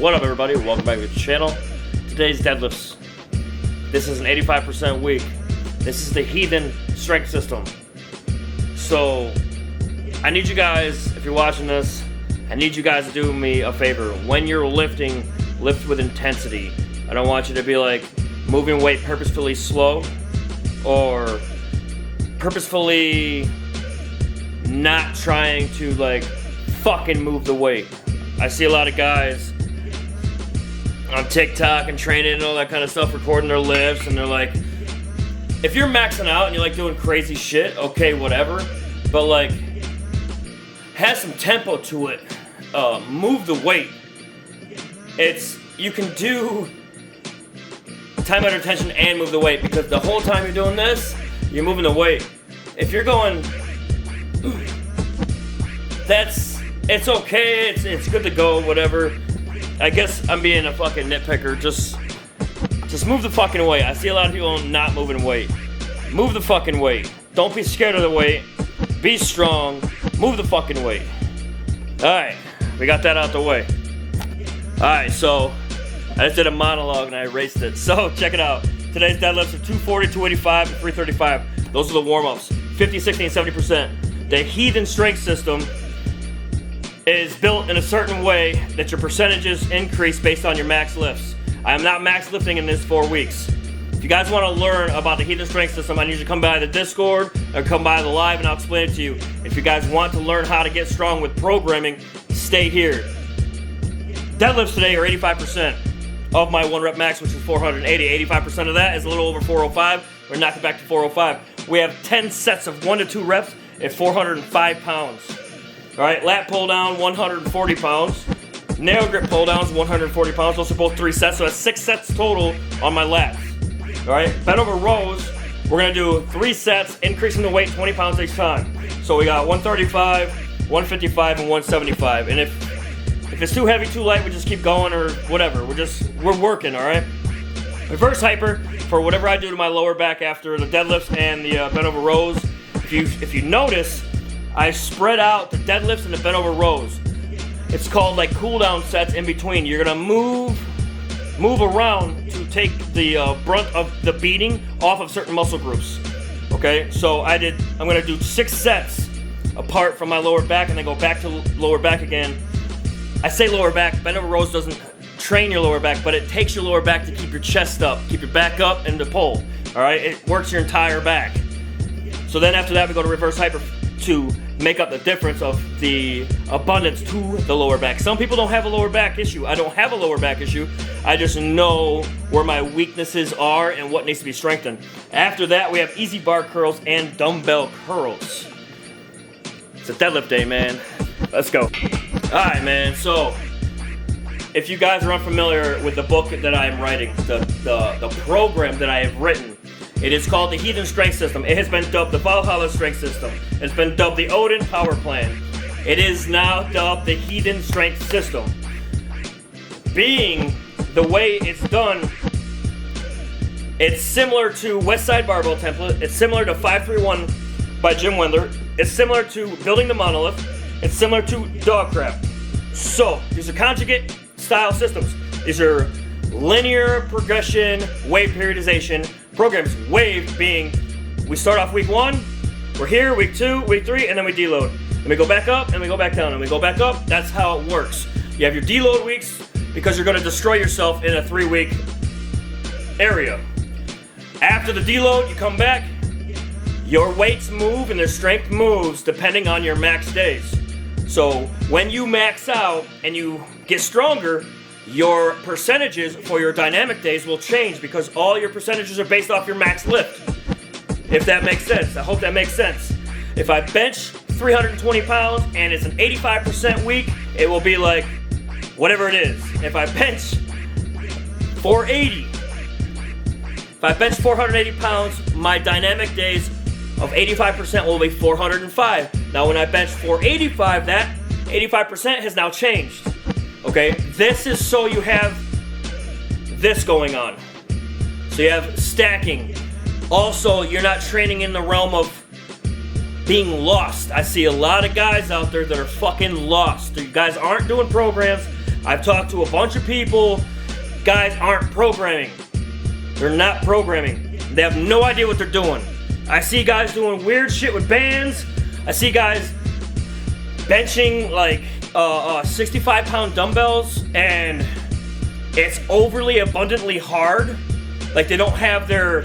What up, everybody? Welcome back to the channel. Today's deadlifts. This is an 85% week. This is the Heathen strength system. So I need you guys, if you're watching this, I need you guys to do me a favor. When you're lifting, lift with intensity. I don't want you to be like moving weight purposefully slow or purposefully not trying to like fucking move the weight. I see a lot of guys on TikTok and training and all that kind of stuff recording their lifts, and they're like, if you're maxing out and you're like doing crazy shit, okay, whatever, but like have some tempo to it. Move the weight. You can do time under tension and move the weight, because the whole time you're doing this, you're moving the weight. If you're going, it's okay, it's good to go, whatever. I guess I'm being a fucking nitpicker. Just move the fucking weight. I see a lot of people not moving weight. Move the fucking weight. Don't be scared of the weight. Be strong. Move the fucking weight. Alright, we got that out the way. Alright, so I just did a monologue and I erased it. So check it out. Today's deadlifts are 240, 285, and 335. Those are the warm-ups. 50, 60, and 70%. The Heathen strength system is built in a certain way that your percentages increase based on your max lifts. I am not max lifting in this 4 weeks. If you guys want to learn about the Heathen strength system, I need you to come by the Discord or come by the live and I'll explain it to you. If you guys want to learn how to get strong with programming, stay here. Deadlifts today are 85% of my 1 rep max, which is 480. 85% of that is a little over 405. We're knocking back to 405. We have 10 sets of 1 to 2 reps at 405 pounds. All right, lat pull down, 140 pounds. Nail grip pull downs, 140 pounds. Those are both 3 sets, so that's 6 sets total on my lats. All right, bent over rows, we're gonna do 3 sets, increasing the weight 20 pounds each time. So we got 135, 155, and 175. And if it's too heavy, too light, we just keep going or whatever. We're working, all right? Reverse hyper for whatever I do to my lower back after the deadlifts and the bent over rows. If you notice, I spread out the deadlifts and the bent over rows. It's called like cool down sets in between. You're gonna move around to take the brunt of the beating off of certain muscle groups. Okay, so I'm gonna do 6 sets apart from my lower back and then go back to lower back again. I say lower back, bent over rows doesn't train your lower back, but it takes your lower back to keep your chest up, keep your back up and to pull. All right, it works your entire back. So then after that we go to reverse hyper to make up the difference of the abundance to the lower back. Some people don't have a lower back issue. I don't have a lower back issue. I just know where my weaknesses are and what needs to be strengthened. After that, we have easy bar curls and dumbbell curls. It's a deadlift day, man. Let's go. All right, man. So if you guys are unfamiliar with the book that I am writing, the program that I have written, it is called the Heathen Strength System. It has been dubbed the Valhalla Strength System. It's been dubbed the Odin Power Plan. It is now dubbed the Heathen Strength System. Being the way it's done, it's similar to Westside Barbell Template. It's similar to 531 by Jim Wendler. It's similar to Building the Monolith. It's similar to Dog Crap. So, these are conjugate style systems. These are linear progression, wave periodization programs. Wave being, we start off week 1, we're here, week 2, week 3, and then we deload. And we go back up, and we go back down, and we go back up. That's how it works. You have your deload weeks because you're gonna destroy yourself in a 3-week area. After the deload, you come back, your weights move and their strength moves depending on your max days. So when you max out and you get stronger, your percentages for your dynamic days will change because all your percentages are based off your max lift. If that makes sense. I hope that makes sense. If I bench 320 pounds and it's an 85% week, it will be like whatever it is. If I bench 480, if I bench 480 pounds, my dynamic days of 85% will be 405. Now when I bench 485, that 85% has now changed. Okay, this is so you have this going on. So you have stacking. Also, you're not training in the realm of being lost. I see a lot of guys out there that are fucking lost. You guys aren't doing programs. I've talked to a bunch of people. Guys aren't programming. They're not programming. They have no idea what they're doing. I see guys doing weird shit with bands. I see guys benching like 65-pound dumbbells, and it's overly abundantly hard. Like they don't have their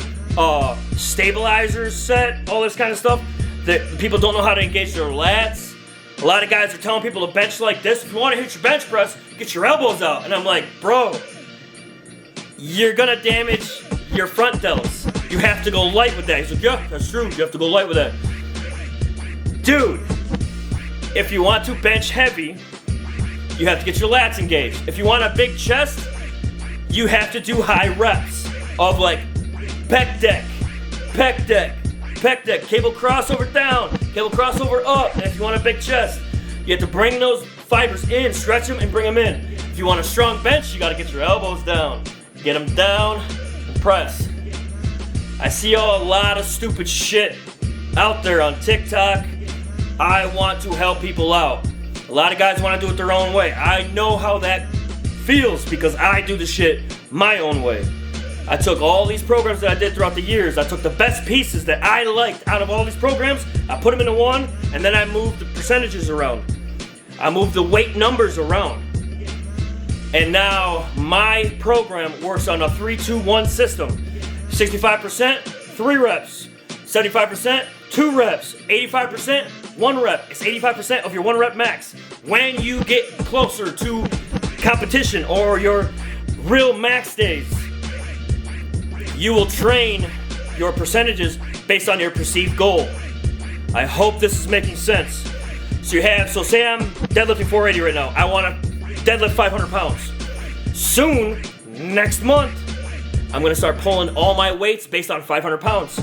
stabilizers set, all this kind of stuff. The people don't know how to engage their lats. A lot of guys are telling people to bench like this. If you want to hit your bench press, get your elbows out. And I'm like, bro, you're gonna damage your front delts. You have to go light with that. He's like, yeah, that's true. You have to go light with that. Dude, if you want to bench heavy, you have to get your lats engaged. If you want a big chest, you have to do high reps of like pec deck, pec deck, pec deck, cable crossover down, cable crossover up. And if you want a big chest, you have to bring those fibers in, stretch them, and bring them in. If you want a strong bench, you gotta get your elbows down. Get them down and press. I see a lot of stupid shit out there on TikTok. I want to help people out. A lot of guys want to do it their own way. I know how that feels because I do the shit my own way. I took all these programs that I did throughout the years. I took the best pieces that I liked out of all these programs. I put them into one, and then I moved the percentages around. I moved the weight numbers around. And now my program works on a 3-2-1 system. 65%, 3 reps. 75%, 2 reps. 85%, 1 rep. It's 85% of your 1 rep max. When you get closer to competition or your real max days, you will train your percentages based on your perceived goal. I hope this is making sense. So say I'm deadlifting 480 right now. I want to deadlift 500 pounds. Soon, next month, I'm gonna start pulling all my weights based on 500 pounds.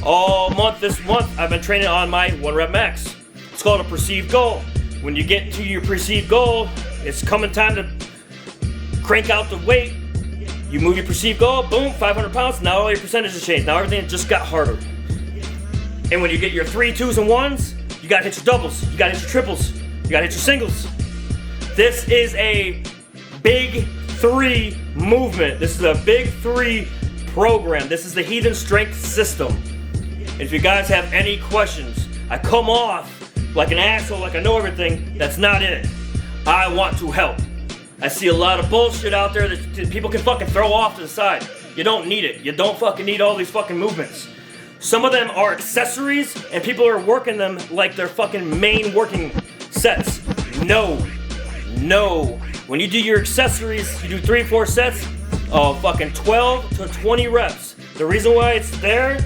All month, this month, I've been training on my 1 rep max. It's called a perceived goal. When you get to your perceived goal, it's coming time to crank out the weight. You move your perceived goal, boom, 500 pounds, now all your percentages change. Now everything just got harder. And when you get your 3, 2s, and 1s, you gotta hit your doubles, you gotta hit your triples, you gotta hit your singles. This is a Big 3 movement. This is a Big 3 program. This is the Heathen Strength System. And if you guys have any questions, I come off like an asshole, like I know everything. That's not it. I want to help. I see a lot of bullshit out there that people can fucking throw off to the side. You don't need it. You don't fucking need all these fucking movements. Some of them are accessories and people are working them like they're fucking main working sets. No. When you do your accessories, you do 3 or 4 sets of fucking 12 to 20 reps. The reason why it's there,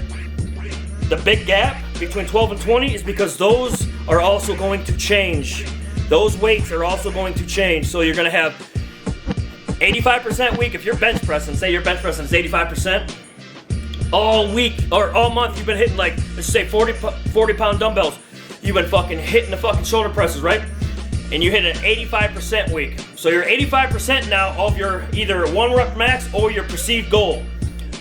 the big gap between 12 and 20, is because those are also going to change. Those weights are also going to change. So you're gonna have 85% week if you're bench pressing. Say your bench pressing is 85%. All week or all month you've been hitting like, let's say 40 pound dumbbells. You've been fucking hitting the fucking shoulder presses, right? And you hit an 85% week. So you're 85% now of your either 1 rep max or your perceived goal.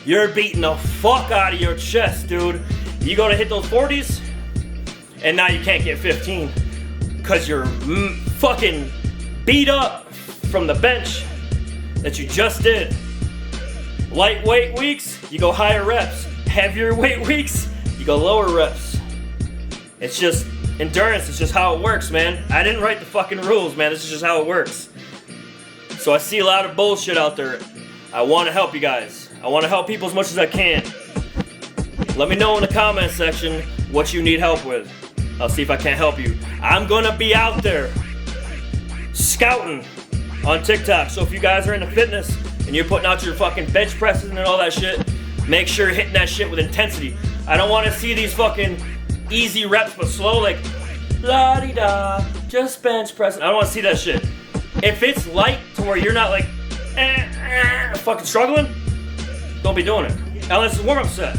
You're beating the fuck out of your chest, dude. You go to hit those 40s, and now you can't get 15 because you're fucking beat up from the bench that you just did. Lightweight weeks, you go higher reps. Heavier weight weeks, you go lower reps. It's just endurance, it's just how it works, man. I didn't write the fucking rules, man. This is just how it works. So I see a lot of bullshit out there. I want to help you guys. I want to help people as much as I can. Let me know in the comment section what you need help with. I'll see if I can't help you. I'm gonna be out there scouting on TikTok. So if you guys are into fitness and you're putting out your fucking bench presses and all that shit, make sure you're hitting that shit with intensity. I don't want to see these fucking easy reps but slow, like la-di-da, just bench pressing. I don't want to see that shit. If it's light to where you're not like fucking struggling, don't be doing it. Unless it's a warm-up set.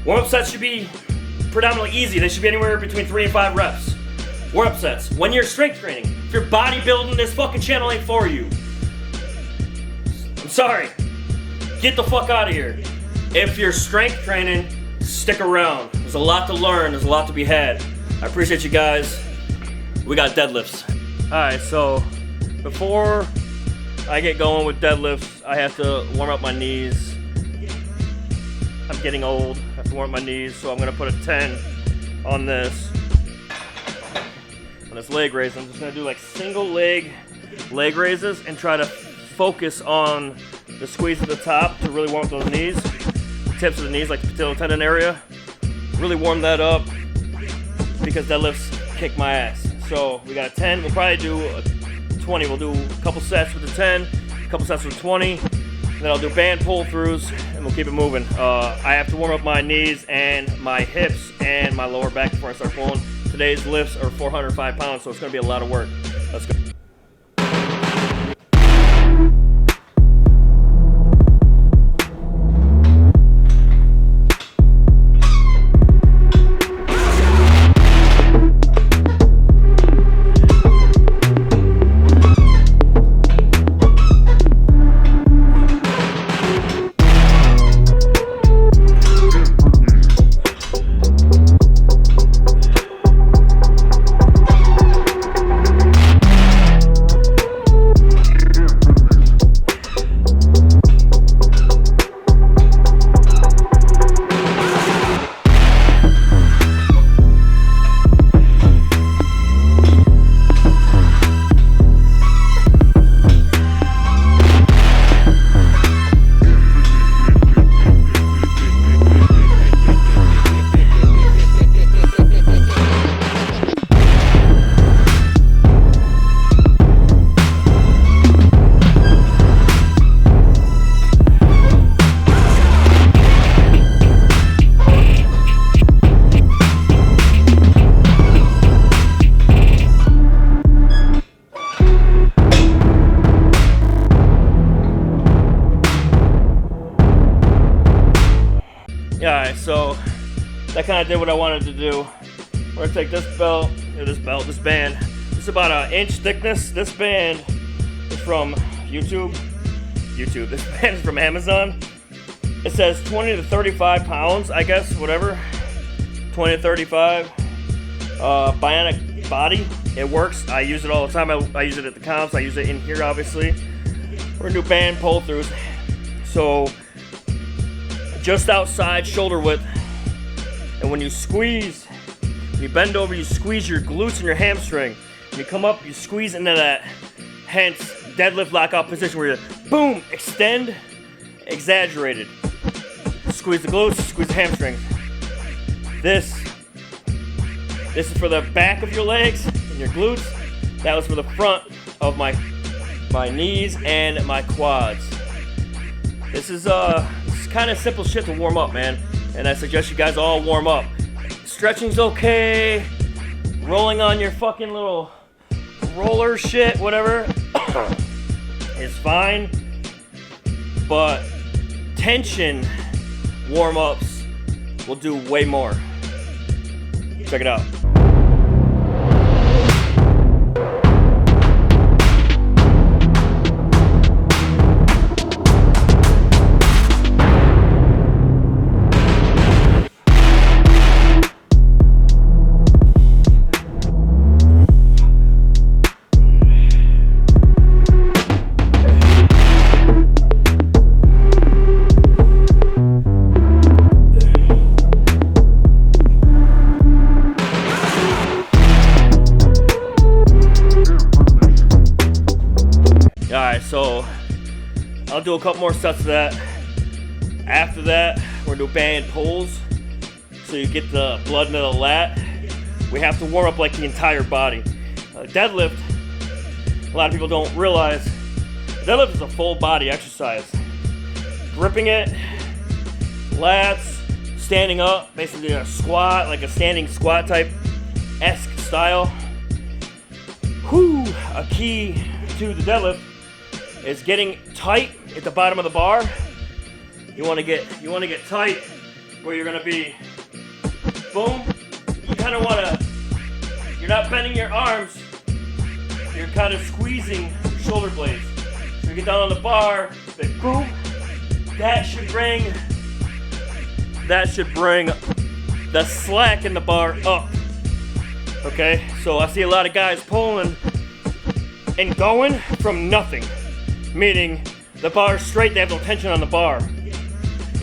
Warm-up sets should be predominantly easy. They should be anywhere between 3 and 5 reps. Warm-up sets. When you're strength training, if you're bodybuilding, this fucking channel ain't for you. I'm sorry. Get the fuck out of here. If you're strength training, stick around. There's a lot to learn. There's a lot to be had. I appreciate you guys. We got deadlifts. Alright, so before I get going with deadlifts, I have to warm up my knees. I'm getting old, I have to warm up my knees, so I'm gonna put a 10 on this leg raise. I'm just gonna do like single leg raises and try to focus on the squeeze at the top to really warm up those knees, the tips of the knees, like the patella tendon area. Really warm that up because deadlifts kick my ass. So we got a 10, we'll probably do a 20. We'll do a couple sets with the 10, a couple sets with 20, and then I'll do band pull-throughs, and we'll keep it moving. I have to warm up my knees and my hips and my lower back before I start pulling. Today's lifts are 405 pounds, so it's gonna be a lot of work. Let's go. Alright, so that kind of did what I wanted to do. We're gonna take this this band. It's about an inch thickness. This band is from YouTube. This band is from Amazon. It says 20 to 35 pounds, I guess, whatever. 20 to 35. Bionic body. It works. I use it all the time. I use it at the comps. I use it in here, obviously. We're gonna do band pull-throughs. So, just outside shoulder width, and when you squeeze, when you bend over, you squeeze your glutes and your hamstring. When you come up, you squeeze into that, hence deadlift lockout position where you boom, extend, exaggerated. Squeeze the glutes, squeeze the hamstrings. This is for the back of your legs and your glutes. That was for the front of my knees and my quads. This is kind of simple shit to warm up, man, and I suggest you guys all warm up. Stretching's okay, rolling on your fucking little roller shit, whatever, is fine, but tension warm-ups will do way more. Check it out. Alright, so I'll do a couple more sets of that. After that, we're gonna do band pulls. So you get the blood into the lat. We have to warm up like the entire body. Deadlift, a lot of people don't realize, deadlift is a full body exercise. Gripping it, lats, standing up, basically a squat, like a standing squat type-esque style. A key to the deadlift is getting tight at the bottom of the bar. You want to get tight where you're gonna be, boom. You kind of want to. You're not bending your arms. You're kind of squeezing your shoulder blades. So you get down on the bar, then boom. That should bring the slack in the bar up. Okay, so I see a lot of guys pulling and going from nothing, meaning the bar's straight, they have no tension on the bar.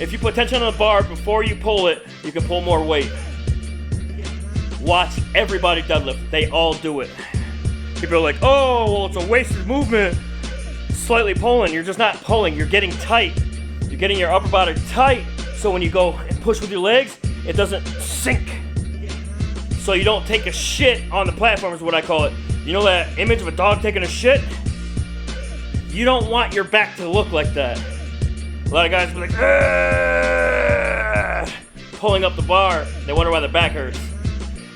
If you put tension on the bar before you pull it, you can pull more weight. Watch everybody deadlift. They all do it. People are like, oh, well, it's a wasted movement. Slightly pulling. You're just not pulling. You're getting tight. You're getting your upper body tight. So when you go and push with your legs, it doesn't sink. So you don't take a shit on the platform is what I call it. You know that image of a dog taking a shit? You don't want your back to look like that. A lot of guys be like, pulling up the bar. They wonder why their back hurts.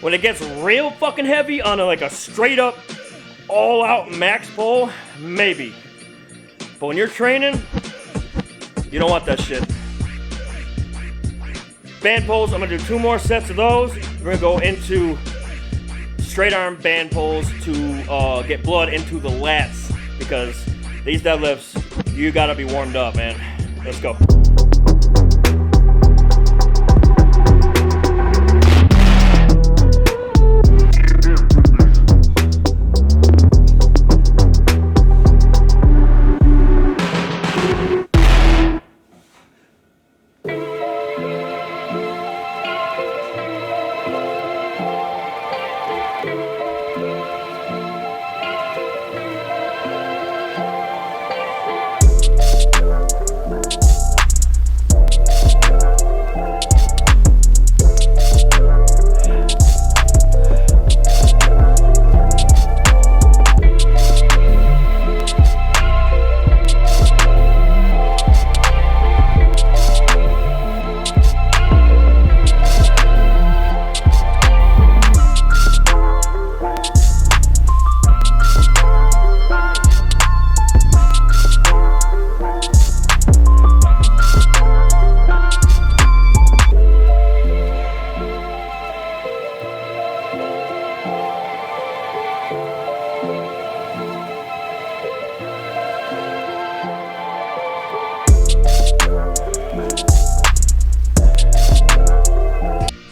When it gets real fucking heavy on a straight up, all out max pull, maybe. But when you're training, you don't want that shit. Band pulls, I'm gonna do 2 more sets of those. We're gonna go into straight arm band pulls to get blood into the lats, because these deadlifts, you gotta be warmed up, man. Let's go.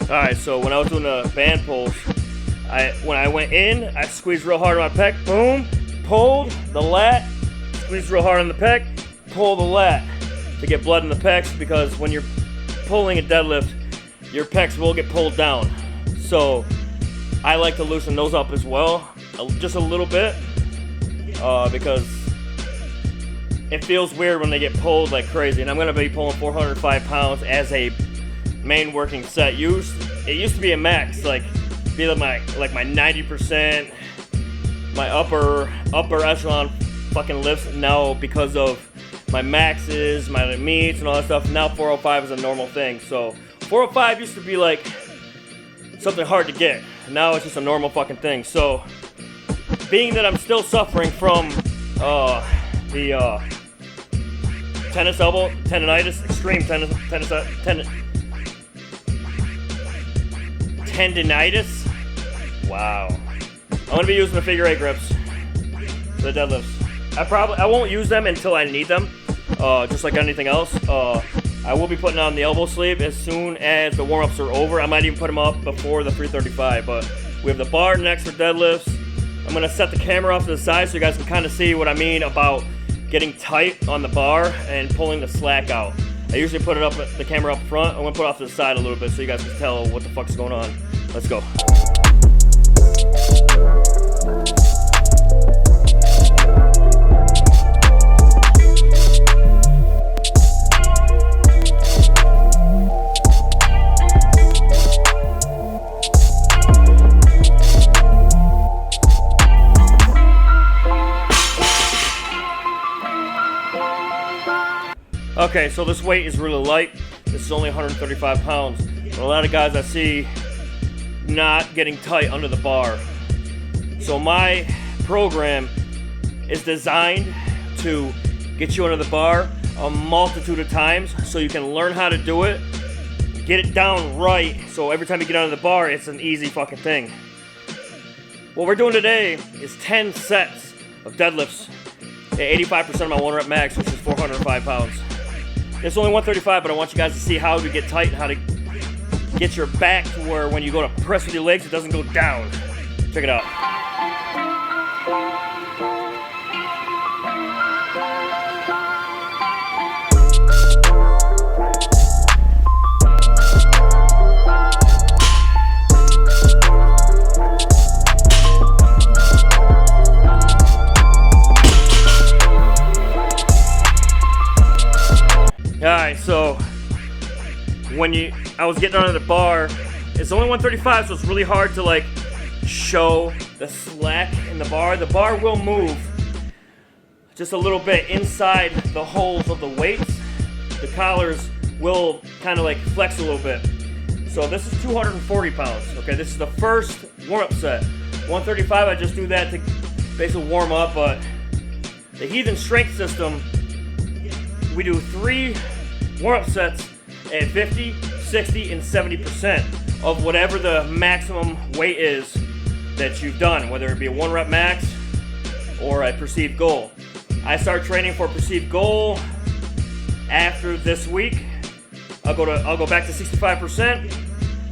Alright, so when I was doing the band pulls, when I went in, I squeezed real hard on my pec, boom, pulled the lat, squeezed real hard on the pec, pull the lat to get blood in the pecs, because when you're pulling a deadlift, your pecs will get pulled down. So I like to loosen those up as well, just a little bit, because it feels weird when they get pulled like crazy. And I'm gonna be pulling 405 pounds as a main working set. It used to be a max, like be like my 90%, my upper echelon fucking lifts. Now because of my maxes, my meets and all that stuff, now 405 is a normal thing. So 405 used to be like something hard to get. Now it's just a normal fucking thing. So being that I'm still suffering from the tennis elbow tendonitis, extreme tendonitis. Wow. I'm gonna be using the figure 8 grips for the deadlifts. I won't use them until I need them, just like anything else. I will be putting on the elbow sleeve as soon as the warm-ups are over. I might even put them up before the 335, but we have the bar next for deadlifts. I'm gonna set the camera off to the side so you guys can kind of see what I mean about getting tight on the bar and pulling the slack out. I usually put the camera up front. I'm gonna put it off to the side a little bit so you guys can tell what the fuck's going on. Let's go. Okay, so this weight is really light. This is only 135 pounds. But a lot of guys I see not getting tight under the bar. So my program is designed to get you under the bar a multitude of times so you can learn how to do it, get it down right, so every time you get under the bar, it's an easy fucking thing. What we're doing today is 10 sets of deadlifts at 85% of my 1 rep max, which is 405 pounds. It's only 135, but I want you guys to see how to get tight and how to get your back to where when you go to press with your legs, it doesn't go down. Check it out. Alright, so when I was getting under the bar, it's only 135, so it's really hard to like show the slack in the bar. The bar will move just a little bit inside the holes of the weights. The collars will kind of like flex a little bit. So this is 240 pounds. Okay, this is the first warm-up set. 135, I just do that to basically warm up, but the Heathen Strength System, we do 3 warm-up sets at 50, 60, and 70% of whatever the maximum weight is that you've done, whether it be a 1 rep max or a perceived goal. I start training for perceived goal after this week. I'll go back to 65%,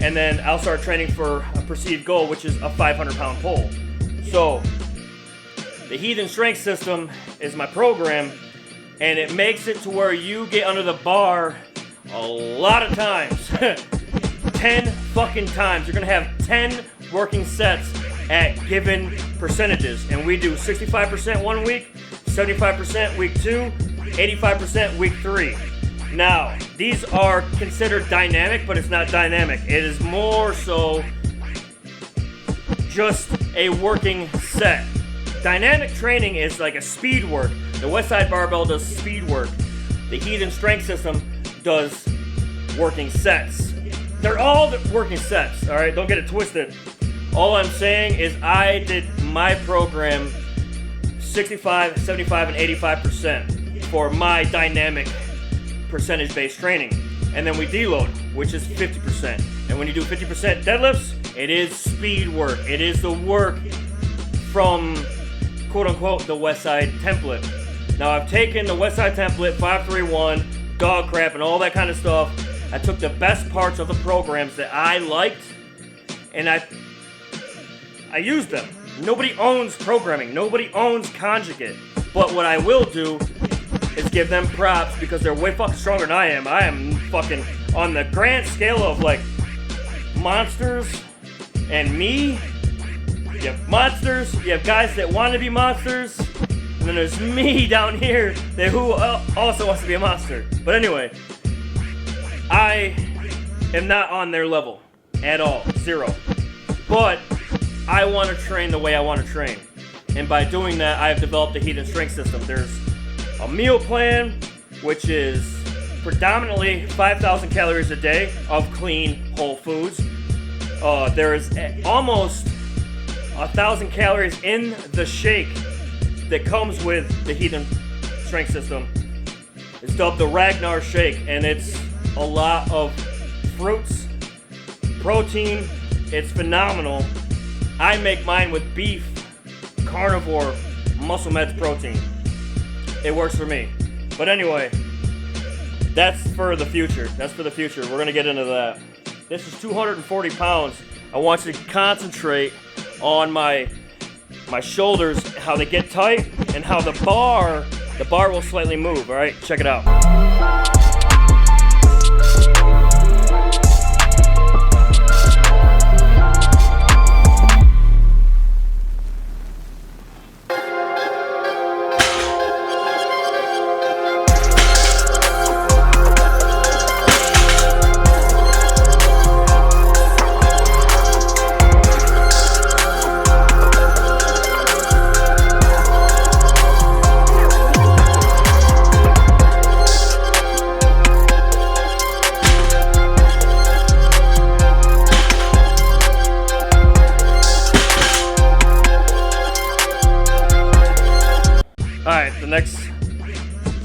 and then I'll start training for a perceived goal, which is a 500-pound pull. So the Heathen Strength System is my program, and it makes it to where you get under the bar a lot of times. 10 fucking times. You're gonna have 10 working sets at given percentages, and we do 65% 1 week, 75% week 2, 85% week 3. Now, these are considered dynamic, but it's not dynamic. It is more so just a working set. Dynamic training is like a speed work. The Westside barbell does speed work. The Heathen Strength System does working sets. They're all working sets, all right? Don't get it twisted. All I'm saying is I did my program 65, 75, and 85% for my dynamic percentage-based training. And then we deload, which is 50%. And when you do 50% deadlifts, it is speed work. It is the work from, quote-unquote, the Westside template. Now, I've taken the Westside template, 531, dog crap, and all that kind of stuff. I took the best parts of the programs that I liked, and I used them. Nobody owns programming. Nobody owns conjugate. But what I will do is give them props because they're way fucking stronger than I am. I am fucking on the grand scale of like monsters and me. You have monsters, you have guys that want to be monsters, and then there's me down here who also wants to be a monster. But anyway, I am not on their level at all, 0. But I want to train the way I want to train. And by doing that, I've developed a Heathen Strength System. There's a meal plan, which is predominantly 5,000 calories a day of clean, whole foods. There's almost 1,000 calories in the shake that comes with the Heathen Strength System. It's dubbed the Ragnar Shake, and it's a lot of fruits, protein. It's phenomenal. I make mine with beef, carnivore, Muscle Meds protein. It works for me. But anyway, that's for the future. That's for the future. We're going to get into that. This is 240 pounds. I want you to concentrate on my shoulders, how they get tight, and how the bar will slightly move. All right, check it out.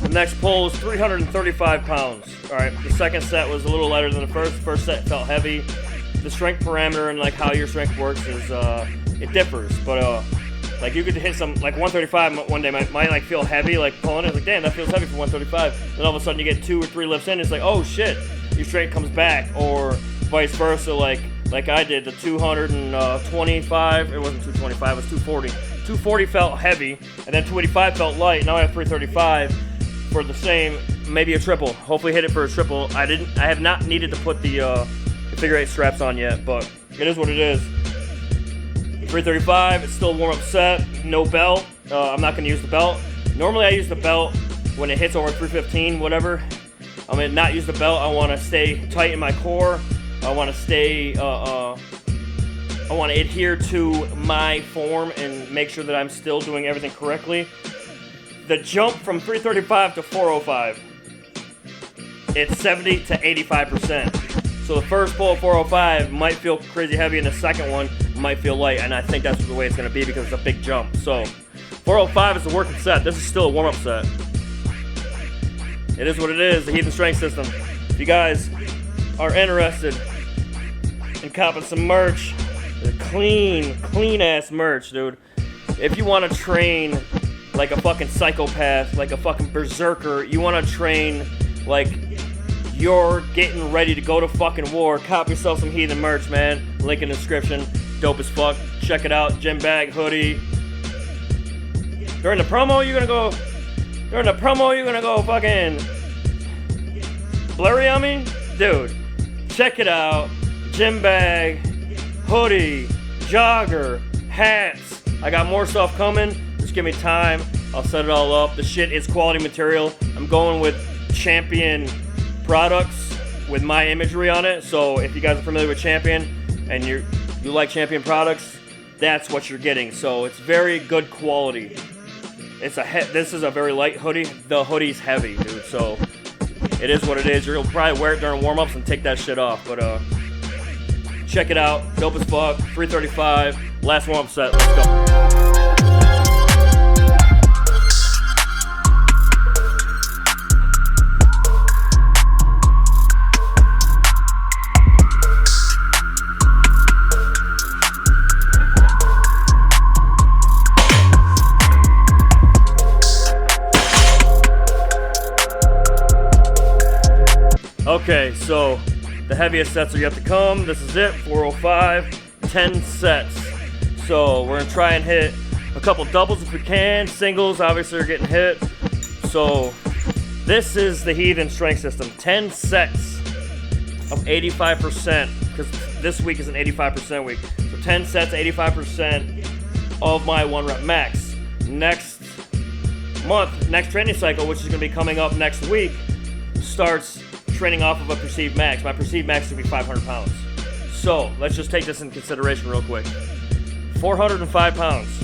The next pull is 335 pounds. All right, the second set was a little lighter than the first. The first set felt heavy. The strength parameter and like how your strength works is it differs. But like you could hit some like 135 one day. Mine like feel heavy, like pulling it. It's like damn, that feels heavy for 135. Then all of a sudden you get 2 or 3 lifts in. It's like oh shit, your strength comes back. Or vice versa, like I did the 225. It wasn't 225. It was 240. 240 felt heavy, and then 285 felt light. Now I have 335 for the same, maybe a triple. Hopefully hit it for a triple. I have not needed to put the figure 8 straps on yet, but it is what it is. 335, it's still a warm-up set, no belt. I'm not gonna use the belt. Normally I use the belt when it hits over 315, whatever. I'm gonna not use the belt. I want to stay tight in my core. I want to stay, I want to adhere to my form and make sure that I'm still doing everything correctly. The jump from 335 to 405, it's 70 to 85%. So the first pull of 405 might feel crazy heavy, and the second one might feel light, and I think that's the way it's going to be because it's a big jump. So 405 is the working set. This is still a warm-up set. It is what it is, the Heathen Strength System. If you guys are interested in copping some merch, the clean ass merch, dude. If you want to train like a fucking psychopath, like a fucking berserker, you want to train like you're getting ready to go to fucking war, cop yourself some Heathen merch, man. Link in the description. Dope as fuck. Check it out. Gym bag, hoodie. During the promo, you're gonna go fucking blurry on me? Dude, check it out. Gym bag, hoodie, jogger, hats. I got more stuff coming. Just give me time. I'll set it all up. The shit is quality material. I'm going with Champion products with my imagery on it. So if you guys are familiar with Champion and you like Champion products, that's what you're getting. So it's very good quality. This is a very light hoodie. The hoodie's heavy, dude. So it is what it is. You'll probably wear it during warm-ups and take that shit off. But check it out. Dope as fuck. 335. Last warm-up set. Let's go. Okay, so the heaviest sets are yet to come. This is it, 405, 10 sets. So we're gonna try and hit a couple doubles if we can. Singles obviously are getting hit. So this is the Heathen Strength System, 10 sets of 85%, because this week is an 85% week. So 10 sets, 85% of my 1 rep max. Next month, next training cycle, which is gonna be coming up next week, starts training off of a perceived max. My perceived max is going to be 500 pounds. So let's just take this in consideration real quick. 405 pounds.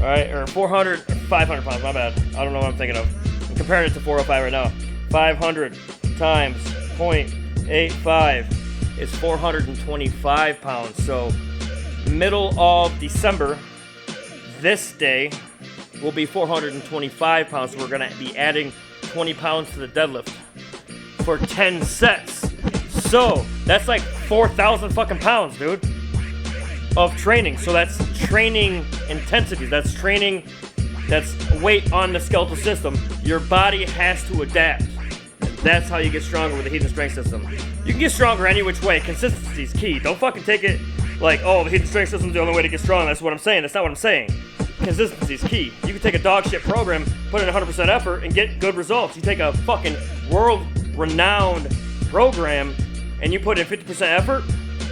All right, or 500 pounds, my bad. I don't know what I'm thinking of. I'm comparing it to 405 right now. 500 times 0.85 is 425 pounds. So middle of December, this day will be 425 pounds. So we're going to be adding 20 pounds to the deadlift for 10 sets. So that's like 4,000 fucking pounds, dude, of training. So that's training intensity. That's training, that's weight on the skeletal system. Your body has to adapt. And that's how you get stronger with the Heathen Strength System. You can get stronger any which way. Consistency is key. Don't fucking take it like, oh, the Heathen Strength System is the only way to get strong. That's what I'm saying. That's not what I'm saying. Consistency is key. You can take a dog shit program, put in 100% effort, and get good results. You take a fucking world-renowned program and you put in 50% effort,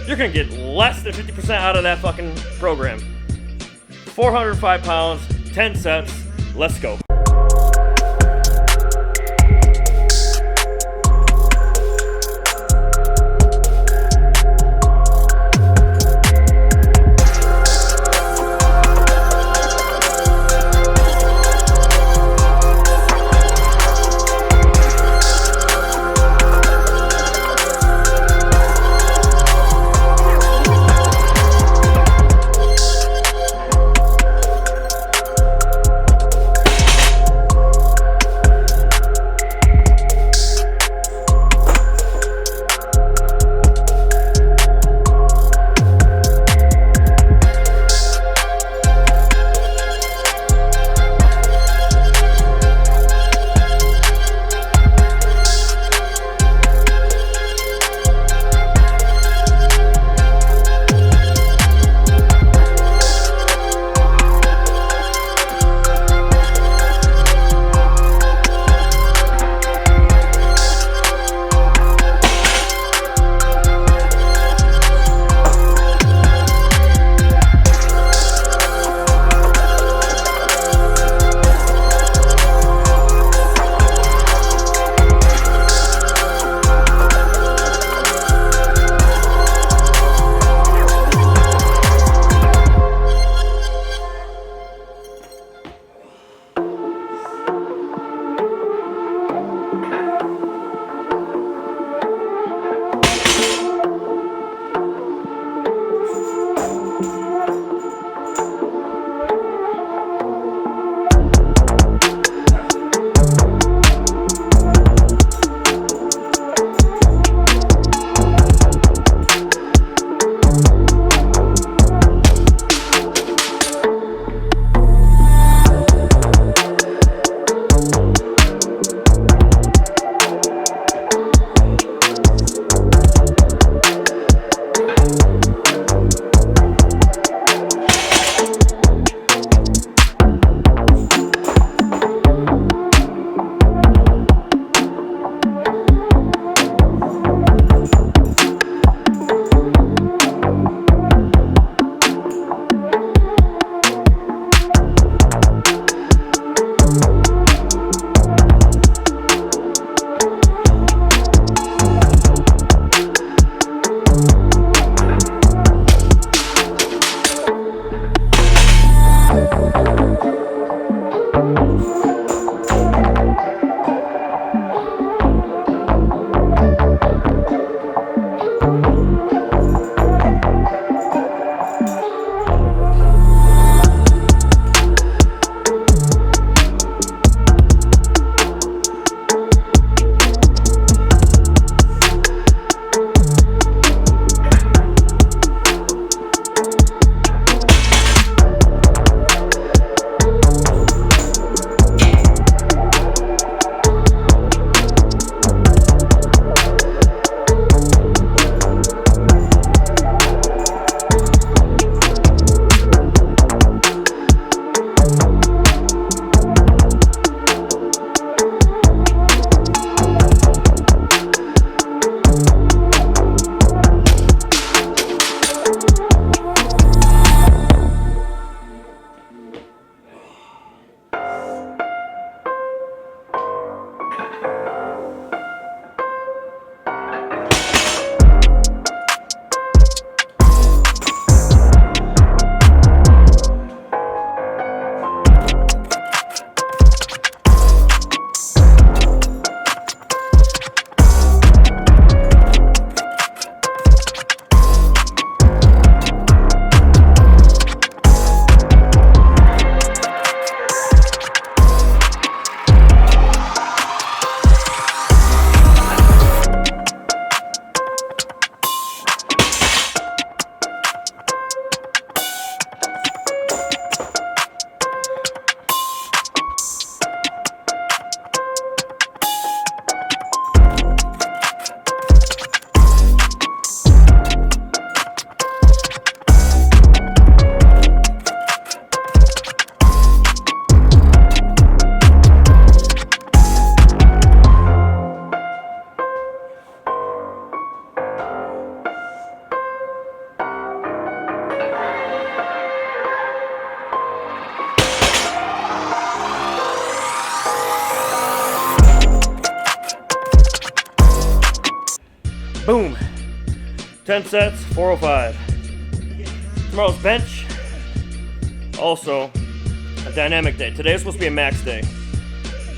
you're gonna get less than 50% out of that fucking program. 405 pounds, 10 sets, let's go. Boom. 10 sets, 405. Tomorrow's bench, also a dynamic day. Today is supposed to be a max day,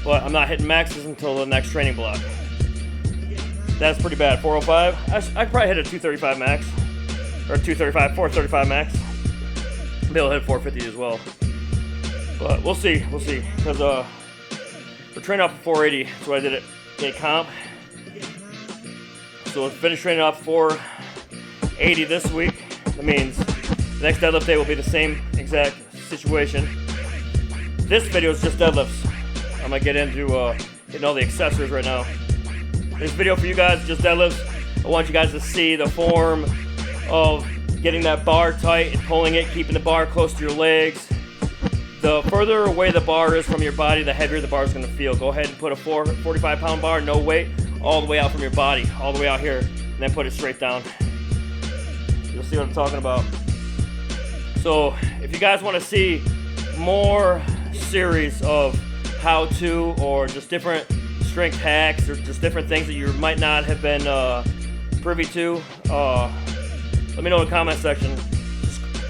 but I'm not hitting maxes until the next training block. That's pretty bad. 405. I could probably hit a 235 max, or 235, 435 max. Maybe I'll hit 450 as well. But we'll see, because we're training off of 480. That's what I did at day comp. So we'll finish training off 480 this week. That means the next deadlift day will be the same exact situation. This video is just deadlifts. I'm gonna get into getting all the accessories right now. This video for you guys is just deadlifts. I want you guys to see the form of getting that bar tight and pulling it, keeping the bar close to your legs. The further away the bar is from your body, the heavier the bar is going to feel. Go ahead and put a 45-pound bar, no weight, all the way out from your body, all the way out here, and then put it straight down. You'll see what I'm talking about. So if you guys want to see more series of how-to or just different strength hacks or just different things that you might not have been privy to, let me know in the comment section.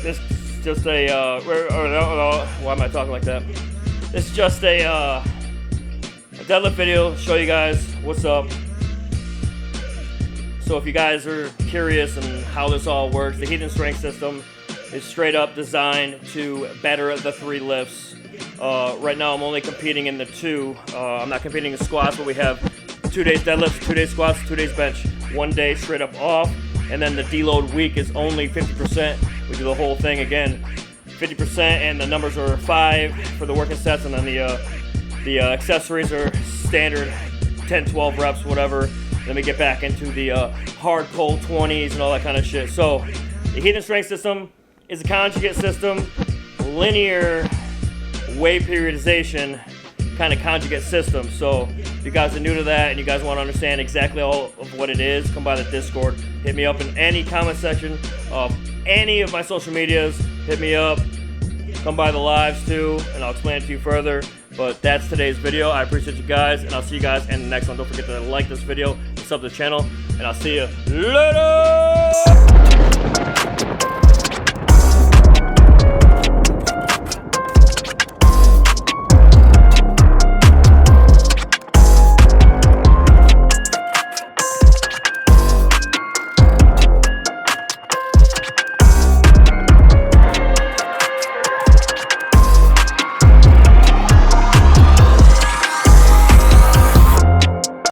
This is just a, why am I talking like that? This is just a deadlift video to show you guys what's up. So if you guys are curious on how this all works, the heat and strength system is straight up designed to better the 3 lifts. Right now I'm only competing in the 2. I'm not competing in squats, but we have 2 days deadlifts, 2 days squats, 2 days bench, 1 day straight up off. And then the deload week is only 50%. We do the whole thing again, 50%, and the numbers are 5 for the working sets, and then the accessories are standard 10, 12 reps, whatever. Then we get back into the hard cold 20s and all that kind of shit. So the heat and strength system is a conjugate system, linear weight periodization kind of conjugate system. So if you guys are new to that and you guys want to understand exactly all of what it is, come by the Discord. Hit me up in any comment section of any of my social medias. Hit me up. Come by the lives too, and I'll explain it to you further. But that's today's video. I appreciate you guys, and I'll see you guys in the next one. Don't forget to like this video and sub to the channel, and I'll see you later.